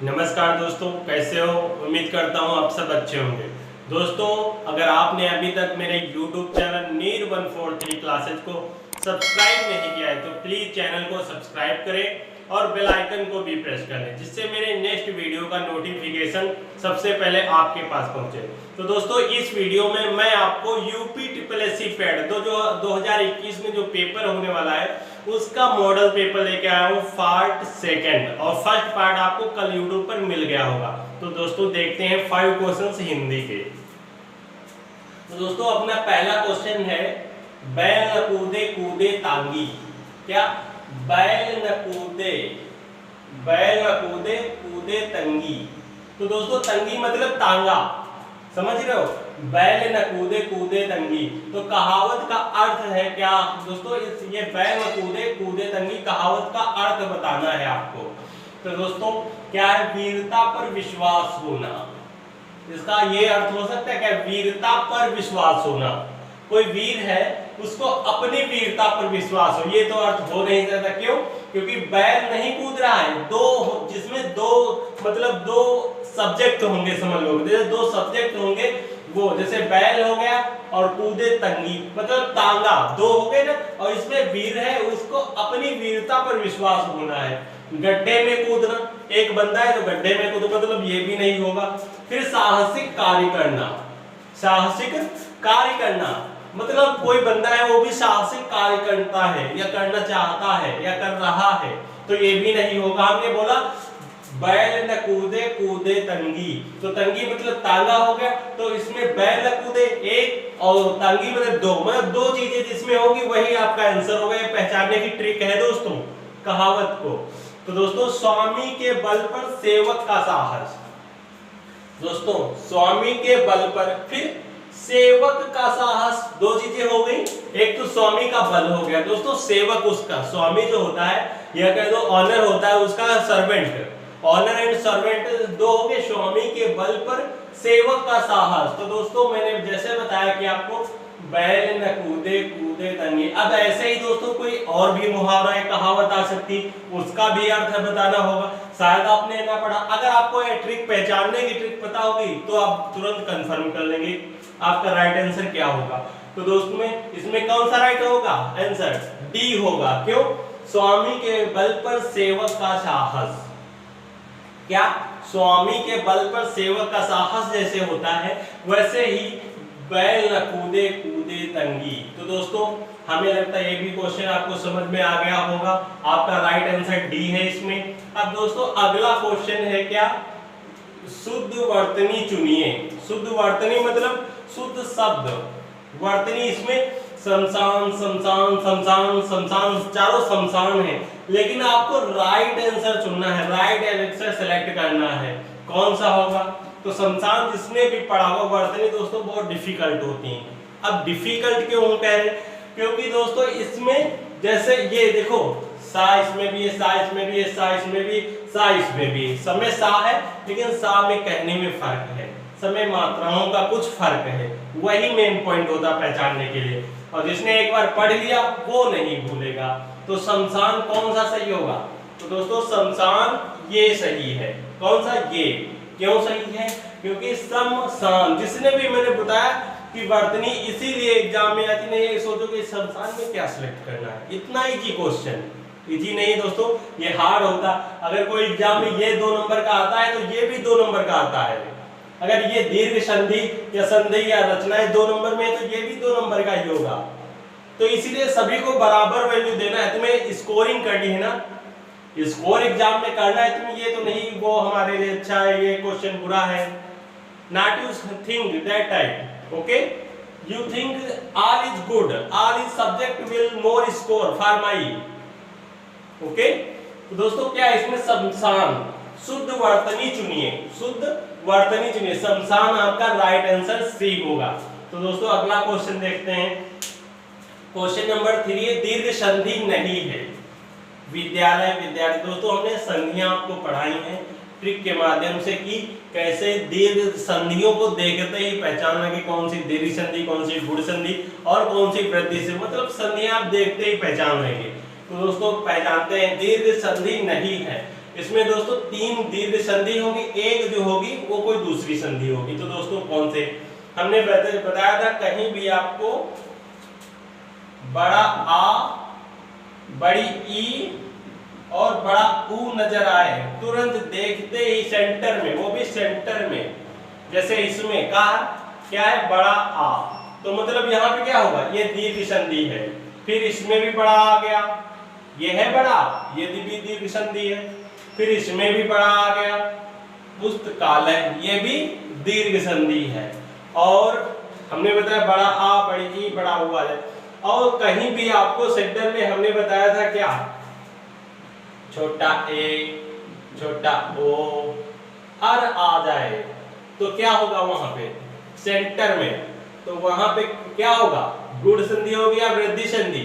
नमस्कार दोस्तों, कैसे हो? उम्मीद करता हूँ आप सब अच्छे होंगे। दोस्तों, अगर आपने अभी तक मेरे YouTube चैनल नीर 143 क्लासेज को सब्सक्राइब नहीं किया है तो प्लीज़ चैनल को सब्सक्राइब करें और बेल आइकन को भी प्रेस कर लें, जिससे मेरे नेक्स्ट वीडियो का नोटिफिकेशन सबसे पहले आपके पास पहुंचे। तो दोस्तों, इस वीडियो में मैं आपको यूपी ट्रिपल एस सी पैड जो 2021 में जो पेपर होने वाला है उसका मॉडल पेपर लेके आया हूँ, पार्ट सेकंड, और फर्स्ट पार्ट आपको कल यूट्यूब पर मिल गया होगा। तो दोस्तों देखते हैं 5 क्वेश्चंस हिंदी के। तो दोस्तों अपना पहला क्वेश्चन है, बैल न कूदे कूदे तांगी। क्या? बैल न कूदे कूदे तंगी। तो दोस्तों तंगी मतलब तांगा, समझ रहे हो? बैल न कूदे कूदे तंगी, तो कहावत का अर्थ है क्या दोस्तों? ये बैल न कूदे कूदे तंगी कहावत का अर्थ बताना है आपको। तो दोस्तों क्या है? वीरता पर विश्वास होना। इसका ये अर्थ हो सकता है क्या? वीरता पर विश्वास होना। कोई वीर है, उसको अपनी वीरता पर विश्वास हो, ये तो अर्थ हो नहीं सकता। क्यों? क्योंकि बैल नहीं कूद रहा है, जिसमें दो सब्जेक्ट होंगे, समझ लो। जैसे 2 सब्जेक्ट होंगे, वो जैसे बैल हो गया और कूदे तंगी मतलब तांगा, 2 हो गए ना। और इसमें वीर है, उसको अपनी वीरता पर विश्वास होना है। गड्ढे में कूदना, एक बंदा है तो गड्ढे में कूद, मतलब ये भी नहीं होगा। फिर साहसिक कार्य करना मतलब कोई बंदा है वो भी साहसिक कार्य करता है या करना चाहता है या कर रहा है, तो ये भी नहीं होगा। हमने बोला बैल न कूदे कूदे तंगी, तो तंगी मतलब तांगा हो गया। तो इसमें बैल न कूदे 1 और तंगी मतलब 2, मतलब 2 चीजें जिसमें होगी वही आपका आंसर होगा। ये पहचानने की ट्रिक है दोस्तों कहावत को। तो दोस्तों स्वामी के बल पर सेवक का साहस। दोस्तों स्वामी के बल पर फिर सेवक का साहस, 2 चीजें हो गई। एक तो स्वामी का बल हो गया दोस्तों, सेवक उसका, स्वामी जो होता है यह कह दो ऑनर होता है उसका, सर्वेंट, ऑनर एंड सर्वेंट 2 हो गए। स्वामी के बल पर सेवक का साहस। तो दोस्तों मैंने जैसे बताया कि आपको बैल न कूदे कूदे तंगी। अब ऐसे ही दोस्तों कोई और भी मुहावरा है, कहावत आ सकती, उसका भी अर्थ बताना होगा। शायद आपने ना पढ़ा, अगर आपको ये ट्रिक पहचानने की ट्रिक पता होगी तो आप तुरंत कंफर्म कर लेंगे आपका राइट आंसर क्या होगा। तो दोस्तों में इसमें कौन सा राइट होगा? आंसर डी होगा। क्यों? स्वामी के बल पर सेवक का साहस। क्या? स्वामी के बल पर सेवक का साहस जैसे होता है वैसे ही बैल न कूदे कूदे तंगी। तो दोस्तों हमें लगता है ये भी क्वेश्चन आपको समझ में आ गया होगा। आपका राइट आंसर डी है इसमें। अब दोस्तों अगला क्वेश्चन है क्या? शुद्ध वर्तनी चुनिए। शुद्ध वर्तनी मतलब शुद्ध शब्द। वर्तनी इसमें शमशान शमशान शमशान शमशान, चारों शमशान है, लेकिन आपको राइट आंसर चुनना है, राइट आंसर सेलेक्ट करना है। कौन सा होगा? तो शमशान जिसने भी पढ़ा होगा, वर्तनी दोस्तों बहुत डिफिकल्ट होती हैं। अब डिफिकल्ट क्यों कह रहे? क्योंकि दोस्तों इसमें जैसे ये देखो, सा इसमें भी है, सा इसमें भी है, सा इसमें भी, सा इसमें भी, सब में सा है, लेकिन सा में कहने में फर्क है, समय मात्राओं का कुछ फर्क है, वही मेन पॉइंट होता पहचानने के लिए। और जिसने एक बार पढ़ लिया वो नहीं भूलेगा। तो शमशान कौन सा सही होगा? तो दोस्तों शमशान ये सही है। कौन सा? ये। क्यों सही है? क्योंकि शमशान, जिसने भी मैंने बताया कि वर्तनी इसीलिए एग्जाम में आती नहीं है, सोचो कि शमशान में क्या सिलेक्ट करना है। इतना इजी क्वेश्चन, इजी नहीं दोस्तों, ये हार्ड होता। अगर कोई एग्जाम में ये 2 नंबर का आता है तो ये भी 2 नंबर का आता है। अगर ये दीर्घ संधि या संधि या रचनाएं 2 नंबर में है तो ये भी 2 नंबर का ही होगा। तो इसीलिए सभी को बराबर वैल्यू देना है। तुम्हें स्कोरिंग करनी है ना, स्कोर एग्जाम में करना है तुम्हें, ये तो नहीं वो हमारे लिए अच्छा है, ये क्वेश्चन बुरा है। Not you think that type, okay, you think all is good, all is subject will more score for my, okay. तो दोस्तों क्या इसमें शमशान, शुद्ध वर्तनी चुनिए, शुद्ध वर्तनी चुनिए, शमशान आपका राइट आंसर सी होगा। तो दोस्तों अगला क्वेश्चन देखते हैं। क्वेश्चन नंबर 3 है, दीर्घ संधि नहीं है। विद्यालय विद्यार्थी, दोस्तों हमने संधियां आपको पढ़ाई हैं ट्रिक के माध्यम से कि कैसे दीर्घ संधियों को देखते ही पहचानना कि कौन सी दीर्घ संधि, कौन सी गुण संधि और कौन सी वृद्धि से, मतलब संधियां आप देखते ही पहचान लेंगे। तो दोस्तों पहचानते हैं दीर्घ संधि नहीं है। इसमें दोस्तों 3 दीर्घ संधि होगी, एक जो होगी वो कोई दूसरी संधि होगी। तो दोस्तों कौन से हमने बताया था, कहीं भी आपको बड़ा आ, बड़ी ई और बड़ा ऊ नजर आए, तुरंत देखते ही सेंटर में, वो भी सेंटर में, जैसे इसमें कहा क्या है बड़ा आ, तो मतलब यहाँ पे क्या होगा, ये दीर्घ संधि है। फिर इसमें भी बड़ा आ गया, ये है बड़ा, ये भी दीर्घ संधि है। फिर इसमें भी बड़ा आ गया, पुस्तकालय, ये भी दीर्घ संधि है। और हमने बताया बड़ा आ, बड़ी ई, बड़ा ऊ आ जाए। और कहीं भी आपको सेंटर में हमने बताया था क्या, छोटा ए, छोटा ओ, अर आ जाए तो क्या होगा वहां पे सेंटर में, तो वहां पे क्या होगा, गुण संधि होगी या वृद्धि संधि,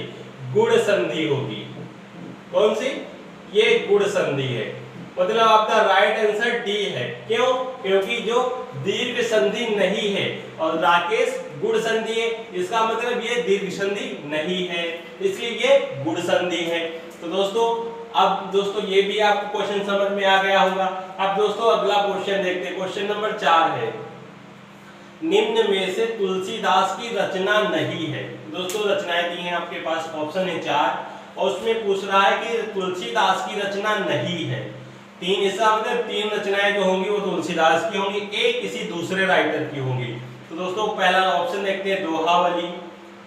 गुण संधि होगी। कौन सी, ये गुण संधि है। मतलब आपका राइट आंसर डी है। क्यों, क्योंकि जो दीर्घ संधि नहीं है और राकेश गुण संधि है, इसका मतलब ये दीर्घ संधि नहीं है, इसलिए ये गुण संधि है। तो दोस्तों अब दोस्तों ये भी आपको क्वेश्चन समझ में आ गया होगा। अब दोस्तों अगला क्वेश्चन देखते हैं, क्वेश्चन नंबर 4 है, निम्न में से तुलसीदास की रचना नहीं है। दोस्तों रचनाएं दी हैं आपके पास, ऑप्शन है 4 और उसमें पूछ रहा है कि तुलसीदास की रचना नहीं है। 3 हिस्सा मतलब 3 रचनाएं जो होंगी वो तुलसीदास की होंगी, एक किसी दूसरे राइटर की होंगी। तो दोस्तों पहला ऑप्शन देखते हैं, दोहावली।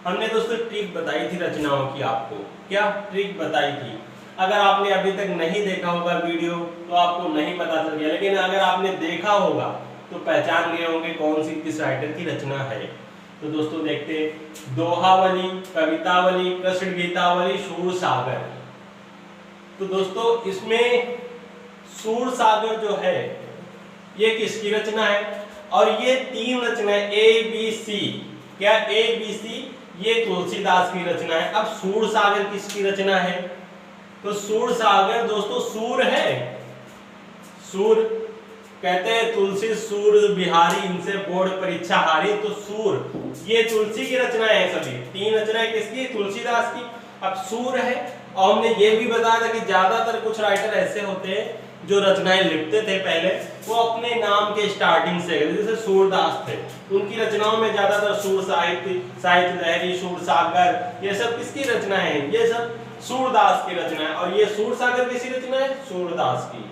हमने दोस्तों ट्रिक बताई थी रचनाओं की, आपको क्या ट्रिक बताई थी। अगर आपने अभी तक नहीं देखा होगा वीडियो तो आपको नहीं पता चल गया, लेकिन अगर आपने देखा होगा तो पहचान गए होंगे कौन सी किस राइटर की रचना है। तो दोस्तों देखते हैं, दोहावली, कवितावली, कृष्ण गीतावली, सूर सागर। तो दोस्तों इसमें सूर सागर जो है ये किसकी रचना है, और ये 3 रचनाएं ए बी सी, क्या ए बी सी, ये तुलसीदास की रचना है। अब सूर सागर किसकी रचना है, तो सूर सागर दोस्तों सूर है, सूर कहते हैं तुलसी सूर बिहारी, इनसे बोर्ड परीक्षा हारी, तो सूर ये तुलसी की रचनाएं है, सभी 3 रचनाएं किसकी, तुलसीदास की। अब सूर है, और हमने ये भी बताया था कि ज्यादातर कुछ राइटर ऐसे होते हैं जो रचनाएं लिखते थे पहले, वो अपने नाम के स्टार्टिंग से, जैसे सूरदास थे, उनकी रचनाओं में ज्यादातर सूर साहित्य, साहित्य लहरी, सूर सागर, ये सब किसकी रचनाएं हैं, ये सब सूरदास की रचना है। और ये सूर सागर किसकी रचना है, सूरदास की,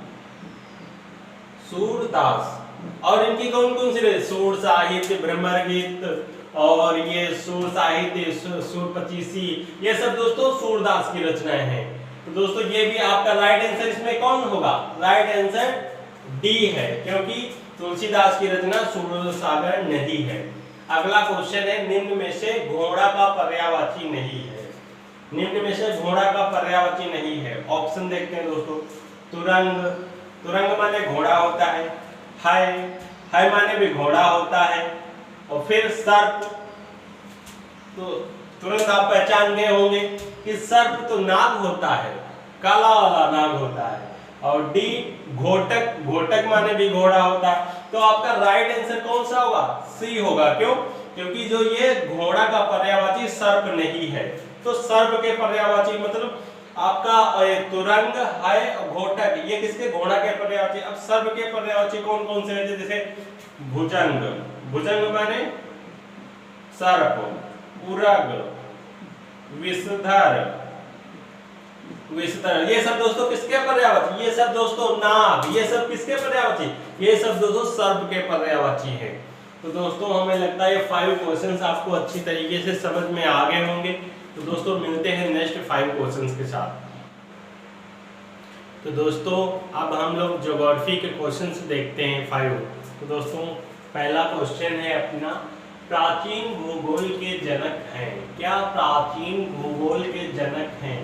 सूरदास। और इनकी कौन कौन सी रचना, सूर साहित्य, भ्रमर गीत, और ये सूर साहित्य, सूर पचीसी, ये सब दोस्तों सूरदास की रचनाएं हैं। तो दोस्तों ये भी आपका राइट आंसर इसमें कौन होगा, राइट आंसर डी है, क्योंकि तुलसीदास की रचना सूर सागर नहीं है। अगला क्वेश्चन है, निम्न में से घोड़ा का पर्यायवाची नहीं है। निम्न में से घोड़ा का पर्यायवाची नहीं है। ऑप्शन देखते हैं दोस्तों, तुरंग, तुरंग माने घोड़ा होता है, है माने भी घोड़ा होता है, और फिर सर्प, तो तुरंत आप पहचान गए होंगे कि सर्प तो नाग होता है, काला वाला नाग होता है। और डी घोटक, घोटक माने भी घोड़ा होता है। तो आपका राइट आंसर कौन सा होगा, सी होगा। क्यों, क्योंकि जो ये घोड़ा का पर्यायवाची सर्प नहीं है, तो सर्प के पर्यायवाची मतलब आपका तुरंग है, घोटक, ये किसके, घोड़ा के पर्यायवाची। अब सर्प के पर्यायवाची कौन कौन से हैं, जैसे भुजंग, भुजंग माने सर्प, उरग, विषधर, विषधर, ये सब दोस्तों किसके पर्यायवाची, ये सब दोस्तों नाग, ये सब किसके पर्यायवाची, ये सब दोस्तों सर्प के पर्यायवाची है। तो दोस्तों हमें लगता है ये 5 क्वेश्चंस आपको अच्छी तरीके से समझ में आ गए होंगे। तो दोस्तों मिलते हैं नेक्स्ट 5 क्वेश्चंस के साथ। तो दोस्तों अब हम लोग ज्योग्राफी के क्वेश्चंस देखते हैं 5। तो दोस्तों पहला क्वेश्चन है अपना, प्राचीन भूगोल के जनक हैं, क्या प्राचीन भूगोल के जनक हैं।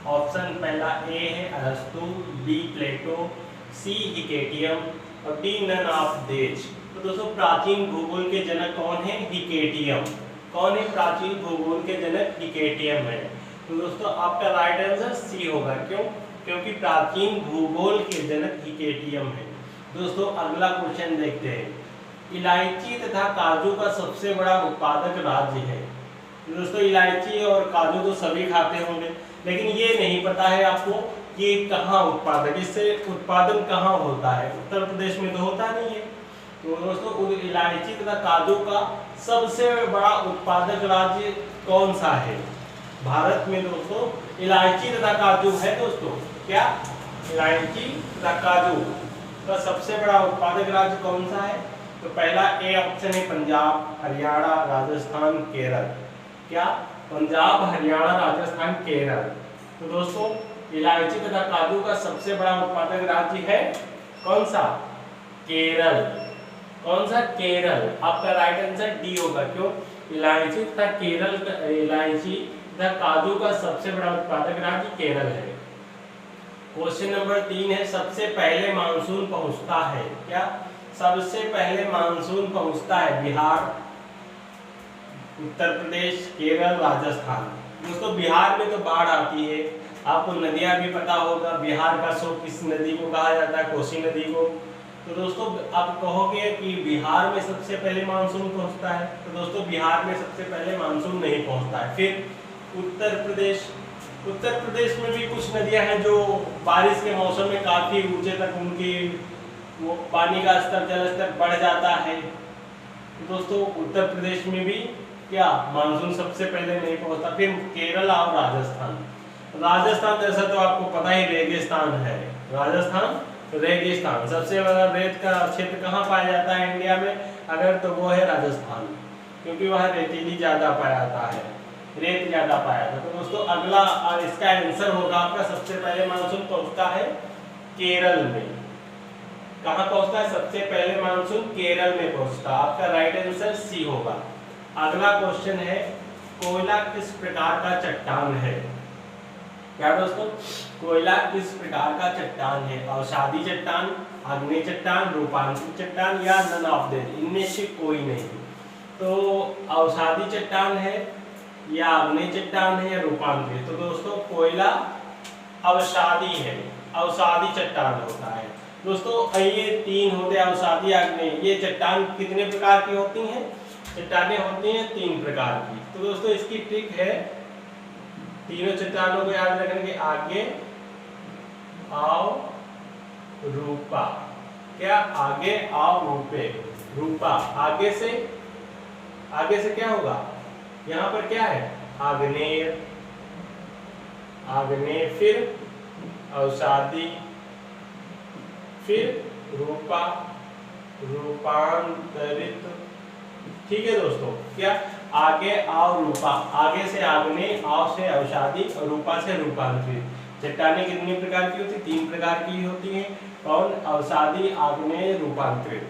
ऑप्शन पहला ए है अरस्तु, बी प्लेटो, सी हिकेटियम और डी नन ऑफ दीज। तो दोस्तों प्राचीन भूगोल के जनक कौन है, हिकेटियम। कौन है प्राचीन भूगोल के जनक, हिकेटियम है। तो दोस्तों आपका राइट आंसर सी होगा। क्यों, क्योंकि प्राचीन भूगोल के जनक हिकेटियम है। दोस्तों अगला क्वेश्चन देखते हैं, इलायची तथा काजू का सबसे बड़ा उत्पादक राज्य है। दोस्तों इलायची और काजू तो सभी खाते होंगे, लेकिन ये नहीं पता है आपको कि कहाँ उत्पादक, इससे उत्पादन कहाँ होता है, उत्तर प्रदेश में तो होता नहीं है। तो दोस्तों इलायची तथा काजू का सबसे बड़ा उत्पादक राज्य कौन सा है भारत में? दोस्तों इलायची तथा काजू है दोस्तों, क्या इलायची तथा काजू का सबसे बड़ा उत्पादक राज्य कौन सा है? तो पहला ए ऑप्शन है पंजाब, हरियाणा, राजस्थान, केरल। क्या? पंजाब, हरियाणा, राजस्थान, केरल। तो दोस्तों इलायची तथा काजू का सबसे बड़ा उत्पादक राज्य है कौन सा? केरल। कौन सा? केरल। आपका राइट आंसर डी होगा। क्यों? इलायची तथा इलायची तथा काजू का सबसे बड़ा उत्पादक राज्य केरल है। क्वेश्चन नंबर 3 है सबसे पहले मानसून पहुंचता है। क्या? सबसे पहले मानसून पहुंचता है बिहार, उत्तर प्रदेश, केरल, राजस्थान। दोस्तों बिहार में तो बाढ़ आती है, आपको नदियां भी पता होगा। बिहार का शोक किस नदी को कहा जाता है? कोसी नदी को। तो दोस्तों आप कहोगे कि बिहार में सबसे पहले मानसून पहुंचता है, तो दोस्तों बिहार में सबसे पहले मानसून नहीं पहुंचता है। फिर उत्तर प्रदेश, उत्तर प्रदेश में भी कुछ नदियां हैं जो बारिश के मौसम में काफी ऊंचे तक उनकी वो पानी का स्तर, जल स्तर बढ़ जाता है। तो दोस्तों उत्तर प्रदेश में भी क्या मानसून सबसे पहले नहीं पहुंचता। फिर केरल और राजस्थान। राजस्थान जैसा तो आपको पता ही रेगिस्तान है। राजस्थान रेगिस्तान, सबसे बड़ा रेत का क्षेत्र कहाँ पाया जाता है इंडिया में अगर, तो वो है राजस्थान, क्योंकि वहाँ रेतीली ज्यादा पाया जाता है, रेत ज्यादा पाया जाता है। तो दोस्तों अगला और इसका आंसर होगा आपका सबसे पहले मानसून पहुंचता है केरल में। कहाँ पहुंचता है? सबसे पहले मानसून केरल में पहुंचता है। आपका राइट आंसर सी होगा। अगला क्वेश्चन है कोयला किस प्रकार का चट्टान है? क्या दोस्तों? कोयला किस प्रकार का चट्टान है? अवसादी चट्टान, आग्नेय चट्टान, रूपांतरित चट्टान या नन ऑफ देम, इनमें से कोई नहीं। तो अवसादी चट्टान है या आग्नेय चट्टान है या रूपांतरित? तो दोस्तों कोयला अवसादी है, अवसादी चट्टान होता है। दोस्तों ये तीन होते हैं अवसादी, आग्नेय। ये चट्टान कितने प्रकार की होती हैं? चट्टानें होती हैं 3 प्रकार की। तो दोस्तों इसकी ट्रिक है, तीनों चट्टानों को याद रखने के आगे आओ रूपा। क्या? आगे आओ रूपे, रूपा। आगे से क्या होगा? यहाँ पर क्या है? आग्नेय, आग्नेय, फिर अवसादी, फिर रूपा, रूपांतरित। ठीक है दोस्तों, क्या? आगे आओ रूपा, आगे से आग्नेय, आओ से अवसादी और रूपा से रूपांतरित। चट्टानें कितनी प्रकार की होती? 3 प्रकार की होती हैं। कौन? अवसादी, आग्नेय, रूपांतरित।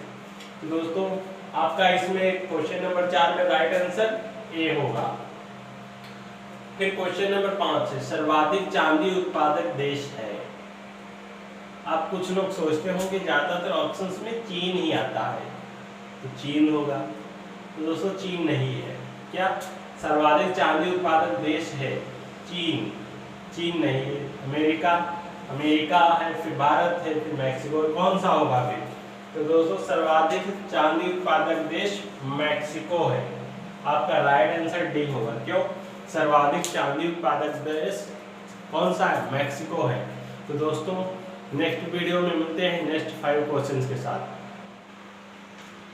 तो दोस्तों आपका इसमें क्वेश्चन नंबर 4 में राइट आंसर ए होगा। फिर क्वेश्चन नंबर 5 है सर्वाधिक चांदी उत्पादक देश है। आप कुछ लोग सोचते होंगे ज्यादातर ऑप्शंस में चीन ही आता है, तो चीन होगा। तो दोस्तों चीन नहीं है। क्या? सर्वाधिक चांदी उत्पादक देश है चीन, चीन नहीं है। अमेरिका, अमेरिका है, फिर भारत है, फिर मैक्सिको। कौन सा होगा फिर? तो दोस्तों सर्वाधिक चांदी उत्पादक देश मैक्सिको है। आपका राइट आंसर डी होगा। क्यों? सर्वाधिक चांदी उत्पादक देश कौन सा है? मैक्सिको है। तो दोस्तों नेक्स्ट वीडियो में मिलते हैं नेक्स्ट 5 क्वेश्चंस के साथ।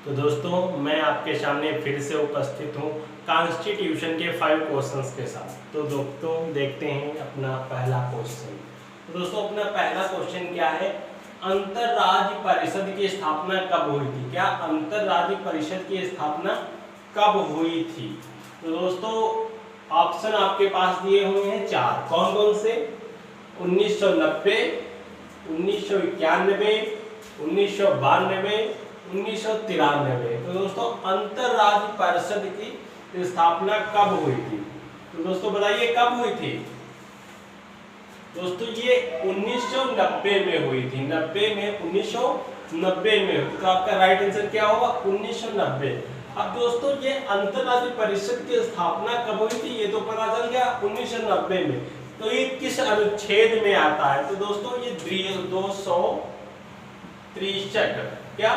तो दोस्तों मैं आपके सामने फिर से उपस्थित हूँ कॉन्स्टिट्यूशन के 5 क्वेश्चंस के साथ। तो दोस्तों देखते हैं अपना पहला क्वेश्चन। तो दोस्तों अपना पहला क्वेश्चन क्या है? अंतरराज्य परिषद की स्थापना कब हुई थी? क्या? अंतरराज्य परिषद की स्थापना कब हुई थी? तो दोस्तों ऑप्शन आपके पास दिए हुए हैं 4। कौन कौन से? 1990, 1991, 1992, 1993। तो दोस्तों अंतरराज्य परिषद की स्थापना कब हुई थी? तो दोस्तों बताइए कब हुई थी? दोस्तों ये 1990 में हुई थी। 1990 में। तो आपका राइट आंसर क्या होगा? 1990। अब दोस्तों ये अंतरराज्य परिषद की स्थापना कब हुई थी ये तो पता चल गया 1990 में। तो ये किस अनुच्छेद में आता है? तो दोस्तों ये 263। क्या?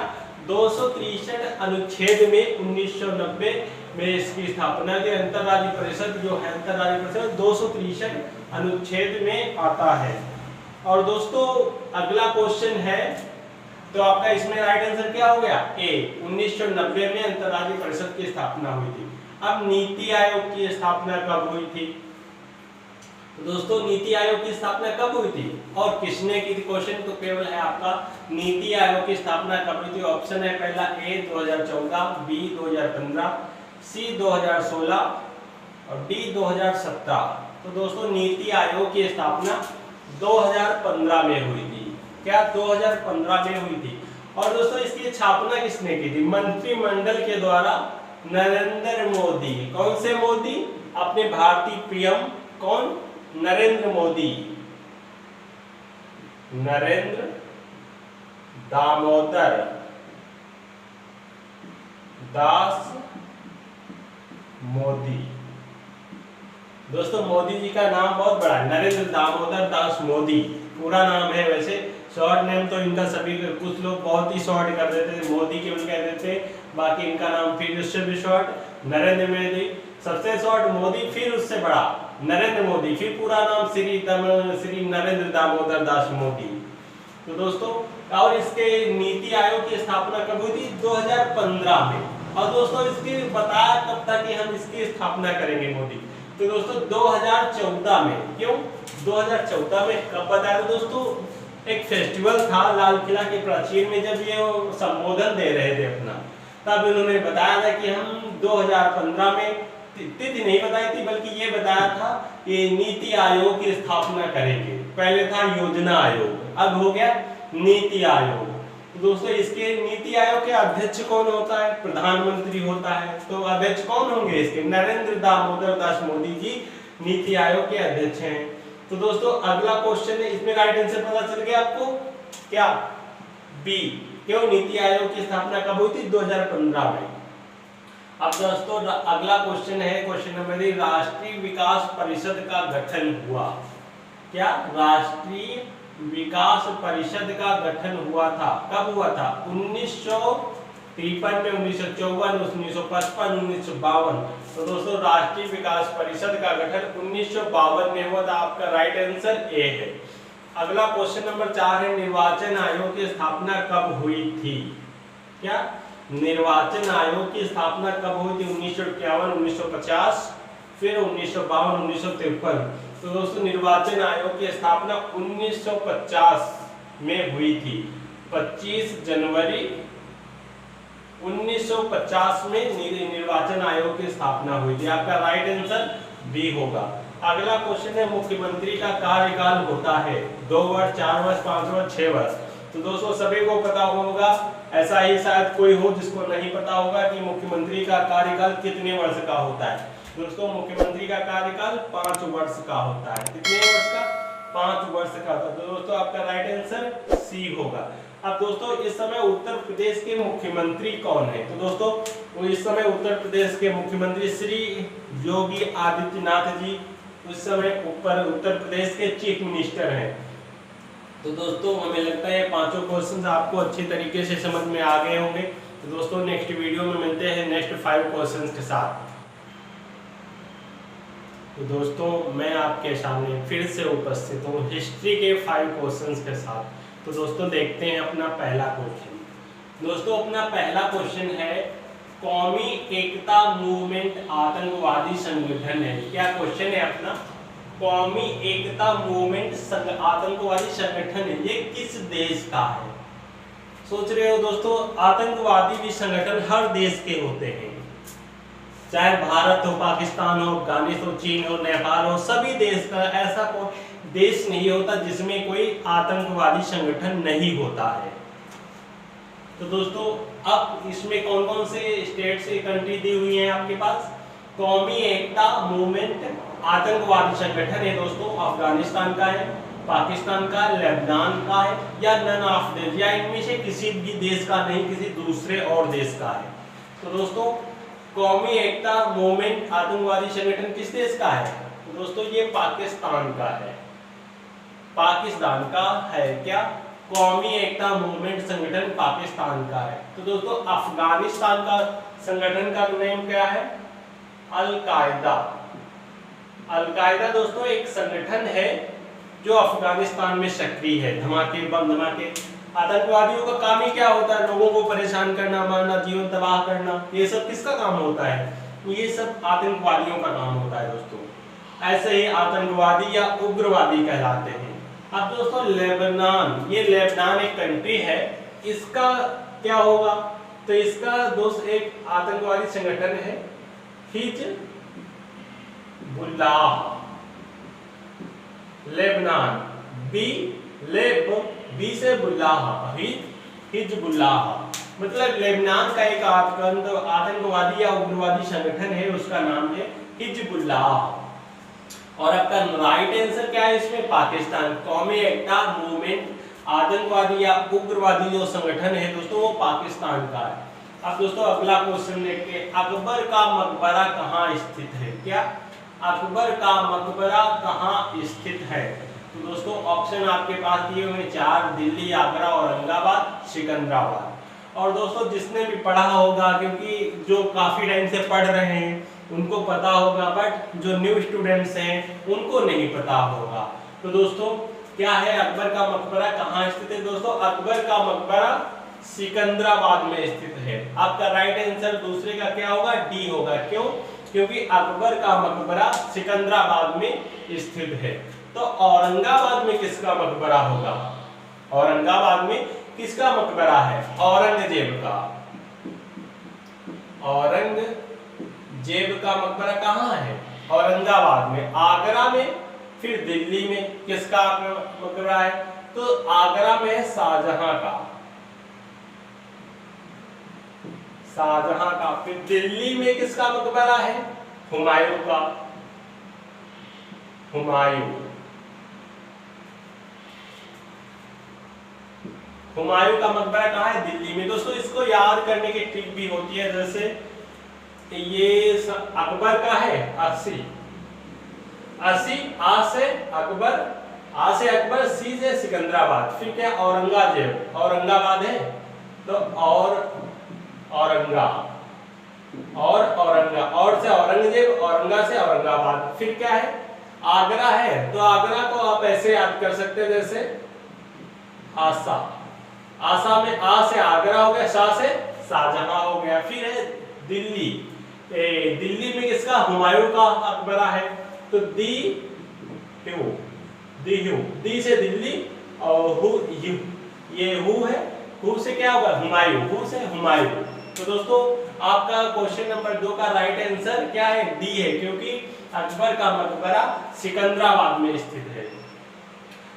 263 अनुच्छेद में 1990 में इसकी स्थापना की। अंतरराज्य परिषद जो है अंतरराज्य परिषद 263 अनुच्छेद में आता है। और दोस्तों अगला क्वेश्चन है, तो आपका इसमें राइट आंसर क्या हो गया? ए। 1990 में अंतर्राष्ट्रीय परिषद की स्थापना हुई थी। अब नीति आयोग की स्थापना कब हुई थी? तो दोस्तों नीति आयोग की स्थापना कब हुई थी और किसने की थी? क्वेश्चन तो केवल है आपका नीति आयोग की स्थापना कब हुई थी। ऑप्शन है पहला ए 2014, बी 2015, सी 2016 और डी 2017। तो दोस्तों नीति आयोग की स्थापना 2015 में हुई थी। क्या 2015 में हुई थी? और दोस्तों इसकी स्थापना किसने की थी? मंत्रिमंडल के द्वारा नरेंद्र मोदी। कौन से मोदी? अपने भारतीय पीएम कौन? नरेंद्र मोदी, नरेंद्र दामोदर दास मोदी। दोस्तों मोदी जी का नाम बहुत बड़ा है, नरेंद्र दामोदर दास मोदी पूरा नाम है। वैसे शॉर्ट नेम तो इनका सभी, कुछ लोग बहुत ही शॉर्ट कर देते थे, मोदी केवल कह देते, बाकी इनका नाम फिर उससे भी शॉर्ट नरेंद्र मोदी, सबसे शॉर्ट मोदी, फिर उससे बड़ा नरेंद्र मोदी, फिर पूरा नाम श्री नरेंद्र दामोदर दास मोदी। तो दोस्तों और इसके नीति आयोग की स्थापना कब हुई थी? 2015 में। और दोस्तों इसकी बताया कब था कि हम इसकी स्थापना करेंगे मोदी? तो दोस्तों 2014 में। क्यों 2014 में? कब बताया? तो दोस्तों एक फेस्टिवल था लाल किला के प्राचीर में, जब ये संबोधन दे रहे थे अपना, तब इन्होंने बताया था कि हम 2015 में, तिथि नहीं बताई थी बल्कि ये बताया था कि नीति आयोग की स्थापना करेंगे। पहले था योजना आयोग, अब हो गया नीति आयोग। तो दोस्तों इसके नीति आयोग के अध्यक्ष कौन होता है? प्रधानमंत्री होता है। तो अध्यक्ष कौन होंगे इसके? नरेंद्र दामोदर दास मोदी जी नीति आयोग के अध्यक्ष हैं। तो दोस्तों अगला क्वेश्चन है, इसमें राइट आंसर पता चल गया आपको क्या? बी। क्यों नीति आयोग की स्थापना कब हुई थी? 2015 में। अब दोस्तों अगला क्वेश्चन है, क्वेश्चन नंबर 3, राष्ट्रीय विकास परिषद का गठन हुआ। क्या? राष्ट्रीय विकास परिषद का गठन हुआ था। कब हुआ था? 1953 में, 1954, 1955, 1952। तो दोस्तों राष्ट्रीय विकास परिषद का गठन 1952 में हुआ था। आपका राइट आंसर ए है। अगला क्वेश्चन नंबर 4 है, निर्वाचन आयोग की स्थापना कब हुई थी? क्या? निर्वाचन आयोग की स्थापना कब हुई थी? 1951, 1950, फिर 1952, 1953। तो दोस्तों निर्वाचन आयोग की स्थापना 1950 में हुई थी। 25 जनवरी 1950 में निर्वाचन आयोग की स्थापना हुई थी। आपका राइट आंसर बी होगा। अगला क्वेश्चन है, मुख्यमंत्री का कार्यकाल होता है 2 वर्ष, 4 वर्ष, 5 वर्ष, 6 वर्ष। तो दोस्तों सभी को पता होगा, ऐसा ही शायद कोई हो जिसको नहीं पता होगा कि मुख्यमंत्री का कार्यकाल कितने वर्ष का होता है। दोस्तों मुख्यमंत्री का कार्यकाल 5 वर्ष का होता है। कितने वर्ष का? 5 वर्ष का होता है। तो दोस्तों आपका राइट आंसर सी होगा। अब दोस्तों इस समय उत्तर प्रदेश के मुख्यमंत्री कौन है? तो दोस्तों वो इस समय उत्तर प्रदेश के मुख्यमंत्री श्री योगी आदित्यनाथ जी उस समय उत्तर प्रदेश के चीफ मिनिस्टर हैं। तो दोस्तों हमें लगता है पांचों क्वेश्चंस आपको अच्छी तरीके से समझ में आ गए होंगे। तो दोस्तों नेक्स्ट वीडियो में मिलते हैं नेक्स्ट 5 क्वेश्चंस के साथ। तो दोस्तों मैं आपके सामने फिर से उपस्थित हूँ हिस्ट्री के 5 क्वेश्चंस के साथ। तो दोस्तों देखते हैं अपना पहला क्वेश्चन। दोस्तों अपना पहला क्वेश्चन है, कौमी एकता मूवमेंट आतंकवादी संगठन है। क्या क्वेश्चन है अपना? कौमी एकता मूवमेंट आतंकवादी संगठन है, ये किस देश का है? सोच रहे हो दोस्तों, आतंकवादी भी संगठन हर देश के होते हैं, चाहे भारत हो, पाकिस्तान हो, अफगानिस्तान हो, चीन हो, नेपाल हो, सभी देश का। ऐसा कोई देश नहीं होता जिसमें कोई आतंकवादी संगठन नहीं होता है। तो दोस्तों अब इसमें कौन कौन से स्टेट से कंट्री दी हुई है आपके पास? कौमी एकता मूवमेंट आतंकवादी संगठन है दोस्तों, अफगानिस्तान का है, पाकिस्तान का, लेबनान का है, या नन ऑफ देश, या इनमें से किसी भी देश का नहीं, किसी दूसरे और देश का है। तो दोस्तों कौमी एकता मूवमेंट आतंकवादी संगठन किस देश का है? तो दोस्तों ये पाकिस्तान का है, पाकिस्तान का है। क्या? कौमी एकता मूवमेंट संगठन पाकिस्तान का है। तो दोस्तों अफगानिस्तान का संगठन का नेम क्या है? अल कायदा। अल कायदा दोस्तों एक संगठन है जो अफगानिस्तान में सक्रिय है। धमाके, बम धमाके। आतंकवादियों का काम ही क्या होता है? लोगों को परेशान करना, मारना, जीवन तबाह करना। ये सब किसका काम होता है? ये सब आतंकवादियों का काम होता है दोस्तों। ऐसे ही आतंकवादी या उग्रवादी कहलाते हैं। अब दोस्तों लेबनान, ये लेबनान एक कंट्री है, इसका क्या होगा? तो इसका दोस्त एक आतंकवादी संगठन है हिजबुल्लाह। लेबनान, बी से बुल्लाह, हिजबुल्लाह, मतलब लेबनान का एक आतंकवादी या उग्रवादी संगठन है, उसका नाम है हिजबुल्लाह। और आपका राइट आंसर क्या है इसमें? पाकिस्तान। कौमी एकता मूवमेंट आतंकवादी या उग्रवादी जो संगठन है दोस्तों वो पाकिस्तान का है। अब दोस्तों अगला क्वेश्चन देखिए, अकबर का मकबरा कहाँ स्थित है? क्या अकबर का मकबरा कहाँ स्थित है? तो दोस्तों ऑप्शन आपके पास दिए हुए 4, दिल्ली, आगरा, औरंगाबाद, सिकंदराबाद। और दोस्तों जिसने भी पढ़ा होगा, क्योंकि जो काफी टाइम से पढ़ रहे हैं उनको पता होगा, बट जो न्यू स्टूडेंट्स हैं उनको नहीं पता होगा। तो दोस्तों क्या है अकबर का मकबरा कहाँ स्थित है? दोस्तों अकबर का मकबरा सिकंदराबाद में स्थित है। आपका राइट आंसर दूसरे का क्या होगा? डी होगा। क्यों? क्योंकि अकबर का मकबरा सिकंदराबाद में स्थित है। तो औरंगाबाद में किसका मकबरा होगा? औरंगाबाद में किसका मकबरा है? औरंगजेब का। औरंगजेब का मकबरा कहाँ है? औरंगाबाद में। आगरा में, फिर दिल्ली में किसका मकबरा है? तो आगरा में है शाहजहां का, शाहजहां का। फिर दिल्ली में किसका मकबरा है? हुमायूं का, हुमायूं। हुमायूं का मकबरा कहाँ है? दिल्ली में। दोस्तों इसको याद करने की ट्रिक भी होती है, जैसे ये अकबर का है 80, आ से अकबर, सी से सिकंदराबाद, फिर क्या औरंगजेब, औरंगाबाद है तो औरंगा, और से औरंगजेब, औरंगा से औरंगाबाद। फिर क्या है? आगरा है, तो आगरा को आप ऐसे याद कर सकते हैं जैसे आसा, आसा में आ से आगरा हो गया, शाह से शाहजहां हो गया। फिर है दिल्ली, दिल्ली में किसका? हुमायूं का मकबरा है, तो दी से दिल्ली, और ये हु है, हु से क्या होगा? हुमायूं, हु से हुमायूं। तो दोस्तों आपका क्वेश्चन नंबर 2 का राइट आंसर क्या है? डी है, क्योंकि अकबर का मकबरा सिकंदराबाद में स्थित है।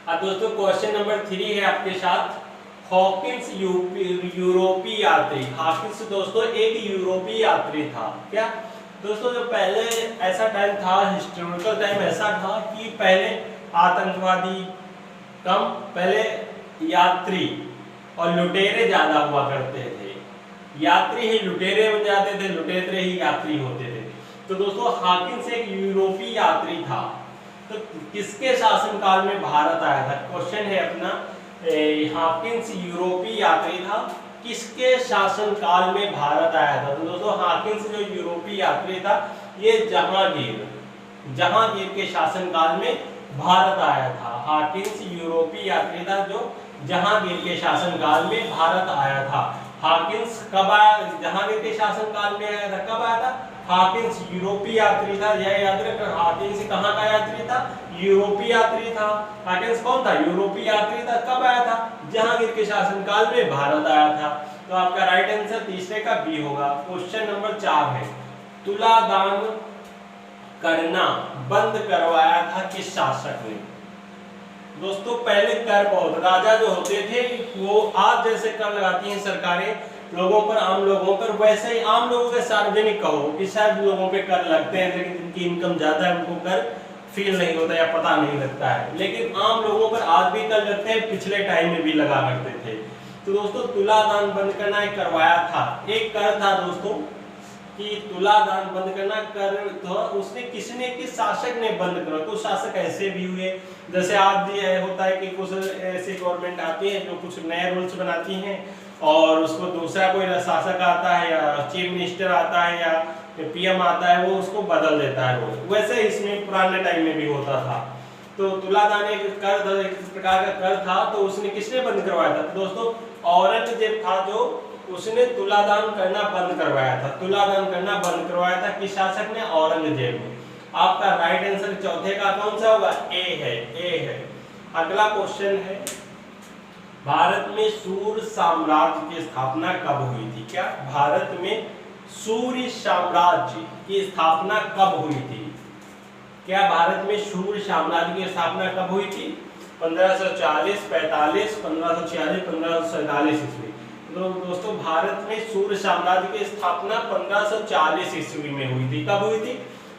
अब दोस्तों क्वेश्चन नंबर 3 है आपके साथ। हॉकिंस यूरोपीय यात्री। हॉकिंस दोस्तों एक यूरोपीय यात्री था। क्या दोस्तों? जो पहले ऐसा टाइम था, हिस्टोरिकल टाइम ऐसा था कि पहले आतंकवादी कम, पहले यात्री और लुटेरे ज्यादा हुआ करते थे। यात्री ही लुटेरे बन जाते थे, लुटेरे ही यात्री होते थे। तो दोस्तों हॉकिंस एक यूरोपीय यात्री था। तो किसके शासनकाल में भारत आया था? क्वेश्चन है अपना, हॉकिंस यूरोपीय यात्री था, किसके शासनकाल में भारत आया था? तो दोस्तों हॉकिंस जो यूरोपीय यात्री था ये जहांगीर के शासनकाल में भारत आया था। हॉकिंस यूरोपीय यात्री था जो जहांगीर के शासनकाल में भारत आया था। हॉकिंस कब आया? जहांगीर के शासनकाल में आया था। कब आया था? हॉकिंस यूरोपीय यात्री था, यह याद रखना। हॉकिंस कहाँ का यात्री था? यूरोपीय यात्री था। हॉकिंस कौन था? यूरोपीय यात्री था। कब आया था? जहांगीर के शासनकाल में भारत आया था। तो आपका राइट आंसर तीसरे का बी होगा। क्वेश्चन नंबर 4 है, तुला दान करना बंद करवाया था किस शासक ने? दोस्तों पहले कर बहुत, राजा जो होते थे वो आज जैसे कर लगाती हैं सरकारें लोगों पर, आम लोगों पर, वैसे ही आम लोगों के सार्वजनिक कहो कि शायद लोगों पे कर लगते हैं, लेकिन जिनकी इनकम ज्यादा है उनको कर फील नहीं होता या पता नहीं लगता है, लेकिन आम लोगों पर आज भी कर लगते हैं, पिछले टाइम में भी लगा करते थे। तो दोस्तों तुला दान बंद करना एक करवाया था, एक कर था दोस्तों कि तुला दान बंद करना कर, तो उसने किसने, किस शासक ने बंद करा? कुछ शासक ऐसे भी हुए, जैसे आज भी होता है कि कुछ ऐसी गवर्नमेंट आती है जो कुछ नए रूल्स बनाती हैं और उसको दूसरा कोई शासक आता है या चीफ मिनिस्टर आता है या पीएम आता है वो उसको बदल देता है रोज, वैसे इसमें पुराने टाइम में भी होता था। तो तुलादान एक कर था, एक प्रकार का कर था, तो उसने किसने बंद करवाया था? तो दोस्तों औरंगजेब था जो उसने तुलादान करना बंद करवाया था। तुलादान करना बंद करवाया था किस शासक ने? औरंगजेब ने। आपका राइट आंसर चौथे का कौन सा होगा? ए है, ए है। अगला क्वेश्चन है, भारत में सूर्य साम्राज्य की स्थापना कब हुई थी? क्या भारत में सूर्य साम्राज्य की स्थापना कब हुई थी? क्या भारत में सूर्य साम्राज्य की स्थापना कब हुई थी? 1540, 45, 1546, 1547 ईस्वी। तो दोस्तों भारत में सूर्य साम्राज्य की स्थापना 1540 ईस्वी में हुई थी। कब हुई थी?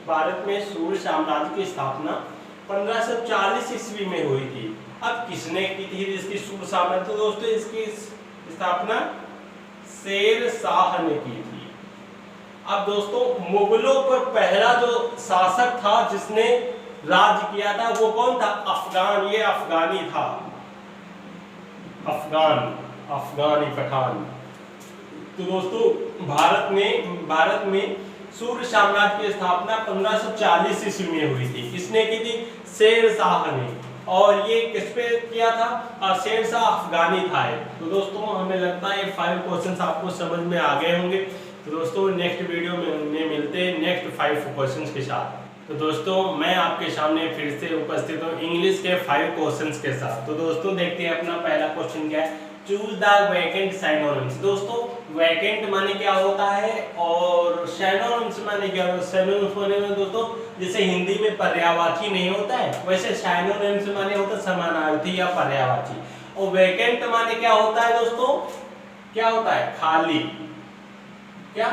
भारत में सूर्य साम्राज्य की स्थापना 1540 ईस्वी में हुई थी। अब किसने की थी इसकी सूर्य साम्राज्य? तो दोस्तों इसकी स्थापना शेर शाह ने की थी। अब दोस्तों मुगलों पर पहला जो शासक था जिसने राज किया था वो कौन था? अफगान, ये अफगानी था, अफगानी पठान। तो दोस्तों भारत में सूर्य साम्राज्य की स्थापना 1540 ईस्वी में हुई थी। किसने की थी? शेर शाह ने। और ये किस पे किया था? शेर शाह अफगानी था। तो दोस्तों हमें लगता है 5 क्वेश्चंस आपको समझ में आ गए होंगे। तो दोस्तों नेक्स्ट वीडियो में मिलते हैं नेक्स्ट 5 क्वेश्चंस के साथ। तो दोस्तों मैं आपके सामने फिर से उपस्थित हूँ इंग्लिश के 5 क्वेश्चंस के साथ। तो दोस्तों देखते हैं अपना पहला क्वेश्चन क्या है। Choose the vacant synonyms. दोस्तों वैकेंट माने क्या होता है और सिनोनिम्स माने क्या होता है? सिनोनिम्स माने दोस्तों जैसे हिंदी में पर्यायवाची नहीं होता है, वैसे सिनोनिम्स माने होता है समानार्थी या पर्यायवाची। और वैकेंट माने क्या होता है दोस्तों? क्या होता है? खाली। क्या?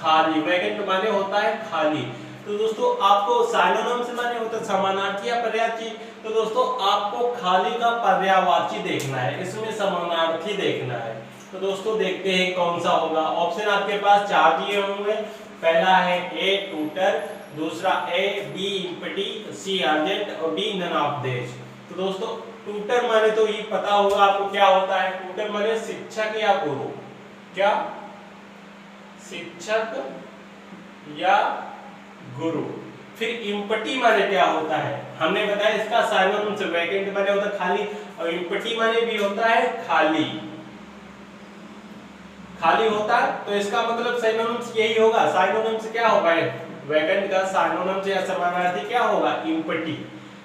खाली। वैकेंट माने होता है खाली। तो दोस्तों आपको सिनोनिम्स माने होता है समानार्थी या पर्यायवाची। तो दोस्तों आपको खाली का पर्यायवाची देखना है, इसमें समानार्थी देखना है। तो दोस्तों देखते हैं कौन सा होगा। ऑप्शन आपके पास 4 दिए होंगे। पहला है ए ट्यूटर, दूसरा A B empty, C urgent और डी नन ऑफ दिस। तो दोस्तों ट्यूटर माने तो ये पता होगा आपको क्या होता है। ट्यूटर माने शिक्षक या गुरु। क्या? शिक्षक या गुरु। फिर इम्पटी माने क्या होता है? हमने बताया इसका सिनोनिम्स वैकेंट माने होता है खाली और इम्पटी माने भी होता है खाली। खाली होता है तो इसका मतलब सिनोनिम्स यही होगा। सिनोनिम्स क्या होगा? वैकेंट का सिनोनिम्स या समानार्थी क्या होगा? इम्पटी।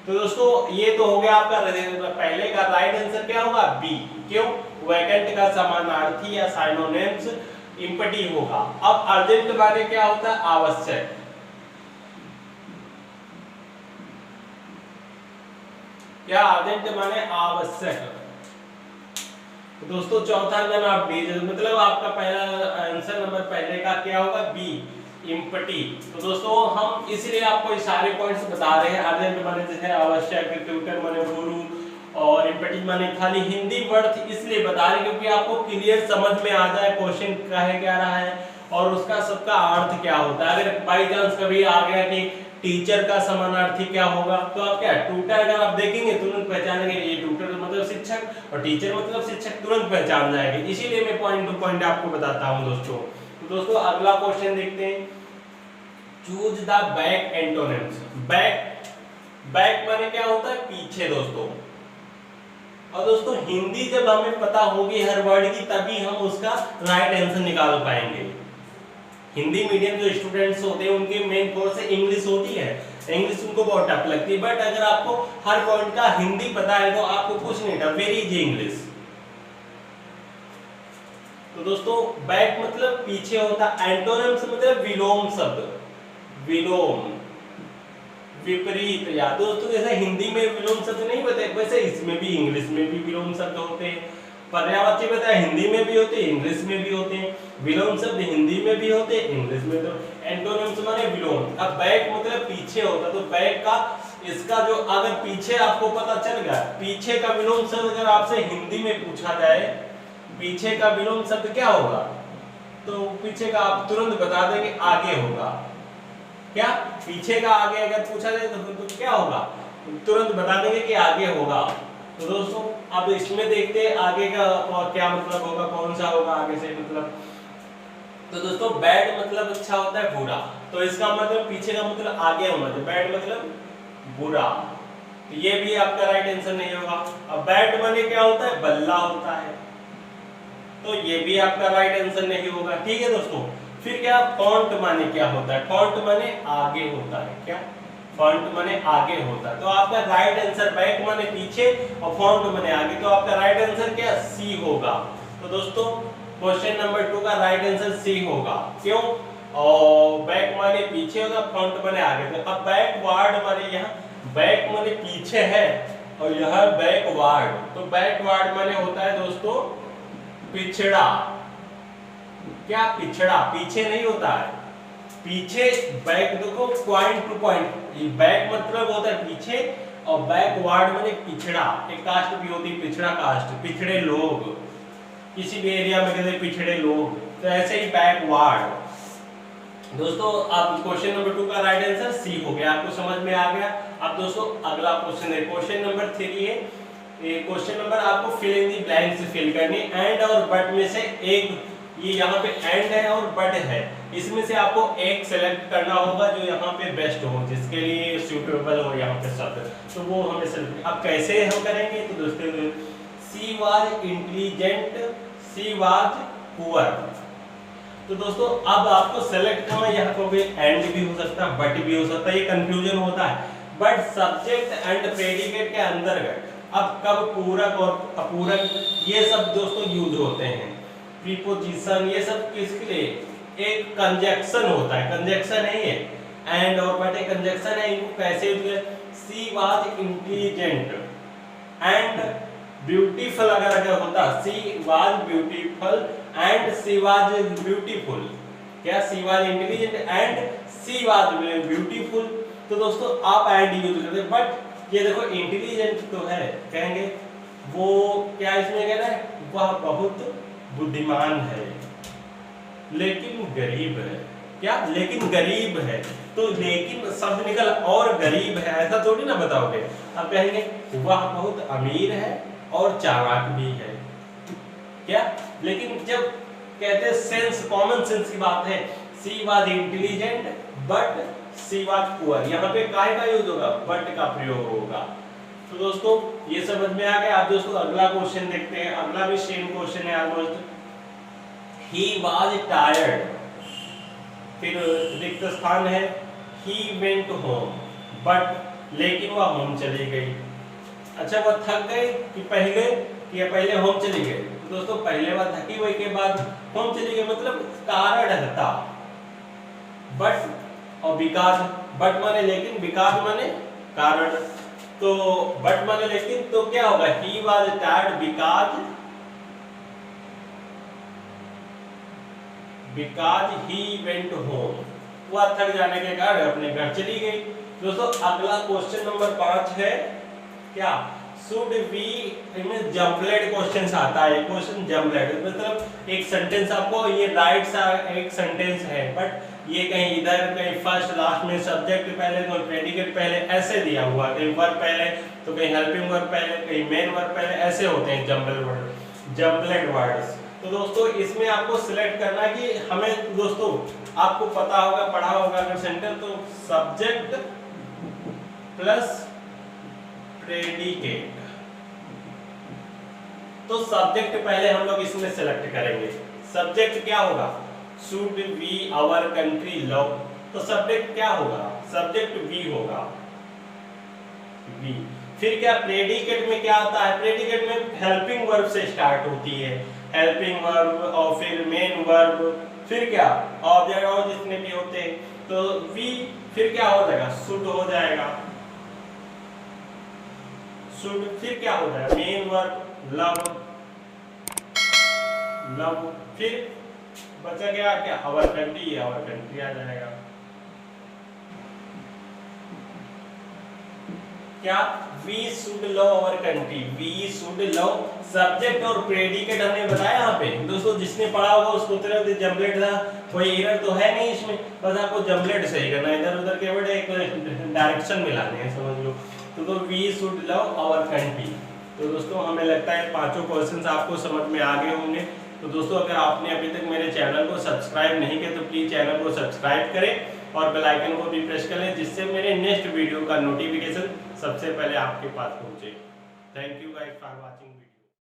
तो दोस्तों ये तो हो गया आपका पहले का राइट आंसर क्या होगा? बी। क्यों? वैकेंट का समानार्थी या सिनोनिम्स इम्पटी होगा। अब अर्जेंट माने क्या होता है? आवश्यक। क्या? अर्जेंट माने आवश्यक। तो दोस्तों चौथा नन ऑफ दिस, मतलब आपका पहला आंसर नंबर पहले का क्या होगा? B empty. तो दोस्तों हम इसलिए आपको सारे पॉइंट्स बता रहे हैं। अर्जेंट माने जैसे आवश्यक, ट्यूटर माने गुरु और इम्पटी माने खाली। हिंदी वर्ड इसलिए बता रहे क्योंकि आपको क्लियर समझ में आ जाए क्वेश्चन कहे क्या रहा है और उसका सबका अर्थ क्या होता है। अगर बाई चांस कभी आ गया कि टीचर का समानार्थी क्या होगा तो आप क्या ट्यूटर अगर आप देखेंगे तुरंत पहचानेंगे ये ट्यूटर मतलब शिक्षक और टीचर मतलब शिक्षक, तुरंत पहचान जाएंगे। इसीलिए मैं पॉइंट टू पॉइंट आपको बताता हूं दोस्तों। तो दोस्तों अगला क्वेश्चन देखते हैं। Choose the back antonyms. Back माने क्या होता है? पीछे दोस्तों। और दोस्तों हिंदी जब हमें पता होगी हर वर्ड की तभी हम उसका राइट आंसर निकाल पाएंगे। हिंदी मीडियम जो स्टूडेंट्स होते हैं उनके मेन कोर्स से इंग्लिश होती है, इंग्लिश उनको बहुत टफ लगती है। बट अगर आपको हर पॉइंट का हिंदी पता है तो आपको कुछ नहीं टफ, वेरी इजी इंग्लिश। तो दोस्तों बैक मतलब पीछे होता है। एंटोनिम्स मतलब विलोम शब्द, विलोम विपरीत। या दोस्तों जैसे हिंदी में विलोम शब्द नहीं होते वैसे इसमें भी इंग्लिश में भी विलोम शब्द होते हैं। पर्यायवाची बताया हिंदी में भी होते हैं इंग्लिश में भी होते हैं। विलोम शब्द हिंदी में भी होते हैं इंग्लिश में। तो एंटोनिम्स माने विलोम। अब बैक मतलब पीछे होता है तो बैक का इसका जो अगर पीछे आपको पता चल गया, पीछे का विलोम शब्द अगर आपसे हिंदी में पूछा जाए पीछे का विलोम शब्द क्या होगा तो पीछे का आप तुरंत बता देंगे आगे होगा। क्या? पीछे का आगे अगर पूछा जाए तो क्या होगा तुरंत बता देंगे कि आगे होगा। तो दोस्तों अब इसमें देखते हैं आगे का क्या मतलब होगा, कौन सा होगा आगे से मतलब। तो दोस्तों बैड मतलब अच्छा होता है बुरा, तो इसका मतलब पीछे का मतलब आगे होना चाहिए। बैड मतलब बुरा। तो ये भी आपका राइट आंसर नहीं होगा। अब बैट माने क्या होता है, बल्ला होता है, तो ये भी आपका राइट आंसर नहीं होगा। ठीक है दोस्तों, फिर क्या फॉन्ट माने क्या होता है, फॉन्ट माने आगे होता है, क्या फॉन्ट माने आगे होता है। तो आपका राइट आंसर बैक माने पीछे और फॉन्ट माने आगे, तो आपका राइट आंसर क्या सी होगा। तो दोस्तों क्वेश्चन नंबर 2 का राइट आंसर सी होगा। क्यों, और बैक माने पीछे होगा, फ्रंट माने आगे। तो अब बैकवर्ड माने यहाँ बैक माने पीछे है और यह बैकवर्ड, तो बैकवर्ड माने होता है दोस्तों पिछड़ा। क्या पिछड़ा, पीछे नहीं होता है, पीछे बैक देखो पॉइंट टू पॉइंट, ये बैक मतलब होता है पीछे और बैकवर्ड माने पिछड़ा। एक कास्ट भी होती है पिछड़ा कास्ट, पिछड़े लोग, किसी भी एरिया में कहते हैं पिछड़े लोग, तो ऐसे ही बैकवर्ड। दोस्तों आप क्वेश्चन नंबर 2 का राइट आंसर सी हो गया, आपको समझ में आ गया। अब दोस्तों अगला क्वेश्चन है, क्वेश्चन नंबर 3 है। ये क्वेश्चन नंबर आपको fill in the blanks fill करनी, एंड और बट में से एक, ये यहाँ पे एंड है और बट है, इसमें से आपको एक सेलेक्ट करना होगा जो यहाँ पे बेस्ट हो, जिसके लिए सूटेबल हो यहाँ पे शब्द, तो वो हमें सेलेक्ट। अब कैसे हम करेंगे, तो दोस्तों सी was intelligent, she was poor. तो दोस्तों अब आपको सेलेक्ट करना, यहाँ को भी एंड भी हो सकता है, बट भी हो सकता है, ये कंफ्यूजन होता है। बट सब्जेक्ट एंड प्रेडिकेट के अंतर्गत अब कब पूरक और अपूरक ये सब दोस्तों यूज होते हैं, प्रीपोजिशन ये सब किसके लिए, एक कंजक्शन होता है, कंजक्शन है ये, एंड और बट एक कंजक्शन है, इनको कैसे यूज करें, she was intelligent and beautiful अगर होता, she was beautiful and she was beautiful, क्या she was intelligent and she was beautiful, तो दोस्तों आप एंड यूज करते हैं। बट ये देखो इंटेलिजेंट तो है, कहेंगे वो क्या इसमें कह रहा है, वह बहुत बुद्धिमान है लेकिन गरीब है, क्या लेकिन गरीब है, तो लेकिन शब्द निकल और गरीब है ऐसा थोड़ी ना बताओगे। अब कहेंगे वह बहुत अमीर है और चालाक भी है, क्या, लेकिन जब कहते हैं सेंस, कॉमन सेंस की बात है, सी was intelligent but she was poor, यहाँ पे काय का यूज होगा, बट का प्रयोग होगा। तो दोस्तों ये समझ में आ गया। आप दोस्तों अगला क्वेश्चन देखते हैं, अगला भी सेम क्वेश्चन है ऑलमोस्ट। ही वाज टायर्ड, फिर रिक्त स्थान है, ही वेंट होम बट, लेकिन वह होम चली गई। अच्छा वह थक गई कि पहले होम चली गई, तो दोस्तों पहले वह थकी हुई के बाद होम चली गई, मतलब कारण था। बट और बिकॉज, बट माने लेकिन, बिकॉज माने कारण, तो बट माने लेकिन, तो क्या होगा, he was tired because he went home, वह थक जाने के कारण अपने घर चली गई। दोस्तों अगला क्वेश्चन नंबर 5 है, क्या शुड वी, इनमें जम्पलेट क्वेश्चंस आता है, क्वेश्चन जम्पलेट मतलब एक सेंटेंस आपको, ये राइट सा एक सेंटेंस है बट ये कहीं इधर कहीं फर्स्ट लास्ट में सब्जेक्ट पहले तो प्रेडिकेट पहले ऐसे दिया हुआ, कहीं वर्ब पहले तो कहीं हेल्पिंग वर्ब पहले कहीं मेन वर्ब पहले, ऐसे होते हैं जम्पलेट वर्ड्स। तो दोस्तों इसमें आपको सिलेक्ट करना कि हमें, दोस्तों आपको पता होगा, पढ़ा होगा अगर सेंटेंस, तो सब्जेक्ट प्लस प्रेडिकेट, तो सब्जेक्ट पहले हम लोग इसमें सेलेक्ट करेंगे। सब्जेक्ट क्या होगा, should we our country love, तो सब्जेक्ट क्या होगा, सब्जेक्ट वी होगा, वी। फिर क्या प्रेडिकेट में क्या आता है, प्रेडिकेट में हेल्पिंग वर्ब से स्टार्ट होती है, हेल्पिंग वर्ब और फिर मेन वर्ब, फिर क्या ऑब्जेक्ट और जितने भी होते हैं, तो वी, फिर क्या हो जाएगा, शुड हो जाएगा, शुड, फिर क्या हो जाएगा, मेन वर्ब लव, फिर बचा गया क्या, आवर कंट्री आ जाएगा, क्या we should love our country, we should love, subject और प्रेडिकेट हमने बताया यहाँ पे। दोस्तों जिसने पढ़ा होगा उसको तरफ जम्पलेट था, कोई एरर तो है नहीं इसमें, बस आपको जम्पलेट सही करना है, इधर उधर के वर्ड एक डायरेक्शन मिलाने हैं, समझ लो। तो we should love our country. तो दोस्तों हमें लगता है पांचों क्वेश्चंस आपको समझ में आ गए होंगे। तो दोस्तों अगर आपने अभी तक मेरे चैनल को सब्सक्राइब नहीं किया तो प्लीज चैनल को सब्सक्राइब करें और बेल आइकन को भी प्रेस कर लें, जिससे मेरे नेक्स्ट वीडियो का नोटिफिकेशन सबसे पहले आपके पास पहुंचे। Thank you guys for watching.